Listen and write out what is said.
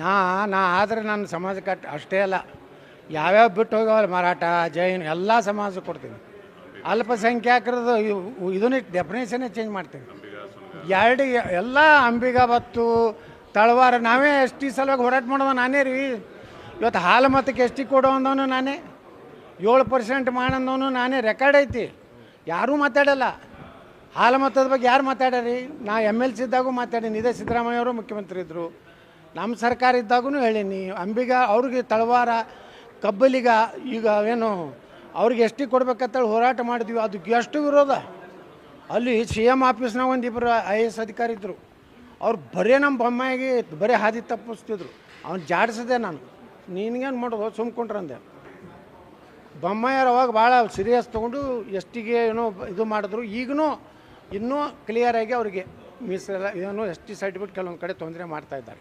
ನಾ ಆದರೆ ನನ್ನ ಸಮಾಜಕ್ಕೆ ಅಷ್ಟೇ ಅಲ್ಲ, ಯಾವ್ಯಾವ ಬಿಟ್ಟು ಹೋಗವಲ್ಲ ಮರಾಠ ಜೈನ್ ಎಲ್ಲ ಸಮಾಜಕ್ಕೆ ಕೊಡ್ತೀನಿ. ಅಲ್ಪಸಂಖ್ಯಾತರದ್ದು ಇದನ್ನೇ ಡೆಫಿನೇಷನ್ನೇ ಚೇಂಜ್ ಮಾಡ್ತೀನಿ. ಎರಡು ಎಲ್ಲ ಅಂಬಿಗ ಬತ್ತು ತಳವಾರ ನಾವೇ ಎಸ್ ಟಿ ಸಲುವಾಗಿ ಹೋರಾಟ ಮಾಡೋದು ನಾನೇ ರೀ. ಇವತ್ತು ಹಾಲು ಮತಕ್ಕೆ ಎಸ್ ಟಿ ಕೊಡೋಂದವನು ನಾನೇ, 7% ಮಾಡಂದವನು ನಾನೇ. ರೆಕಾರ್ಡ್ ಐತಿ, ಯಾರೂ ಮಾತಾಡಲ್ಲ. ಹಾಲು ಮತದ ಬಗ್ಗೆ ಯಾರು ಮಾತಾಡ್ಯಾರಿ? ನಾ MLC ಇದ್ದಾಗೂ ಮಾತಾಡೀನಿ. ಇದೇ ಸಿದ್ದರಾಮಯ್ಯವರು ಮುಖ್ಯಮಂತ್ರಿ ಇದ್ದರು, ನಮ್ಮ ಸರ್ಕಾರ ಇದ್ದಾಗೂ ಹೇಳೀನಿ. ಅಂಬಿಗ ಅವ್ರಿಗೆ ತಳವಾರ ಕಬ್ಬಲಿಗ ಈಗ ಏನು ಅವ್ರಿಗೆ ಎಸ್ ಟಿ ಕೊಡ್ಬೇಕಂತೇಳಿ ಹೋರಾಟ ಮಾಡಿದ್ವಿ. ಅದು ಎಷ್ಟು ವಿರೋಧ. ಅಲ್ಲಿ CM ಆಫೀಸ್ನಾಗ ಒಂದಿಬ್ಬರು IAS ಅಧಿಕಾರಿ ಇದ್ದರು, ಅವ್ರು ಬರೀ ನಮ್ಮ ಬೊಮ್ಮಾಯಿಗೆ ಬರೀ ಹಾದಿ ತಪ್ಪಿಸ್ತಿದ್ರು. ಅವ್ನು ಜಾಡಿಸಿದೆ ನಾನು, ನೀನಿಗೇನು ಮಾಡೋದು ಸುಮ್ಕೊಂಡ್ರಂದೆ. ಬೊಮ್ಮಾಯಿಯವ್ರು ಅವಾಗ ಭಾಳ ಸೀರಿಯಸ್ ತೊಗೊಂಡು ಎಸ್ ಟಿಗೆ ಏನೋ ಇದು ಮಾಡಿದ್ರು. ಈಗಲೂ ಇನ್ನೂ ಕ್ಲಿಯರಾಗಿ ಅವರಿಗೆ ಮೀಸಲ ಏನೋ ಎಸ್ ಟಿ ಸರ್ಟಿಫಿಕೇಟ್ ಕೆಲವೊಂದು ಕಡೆ ತೊಂದರೆ ಮಾಡ್ತಾಯಿದ್ದಾರೆ.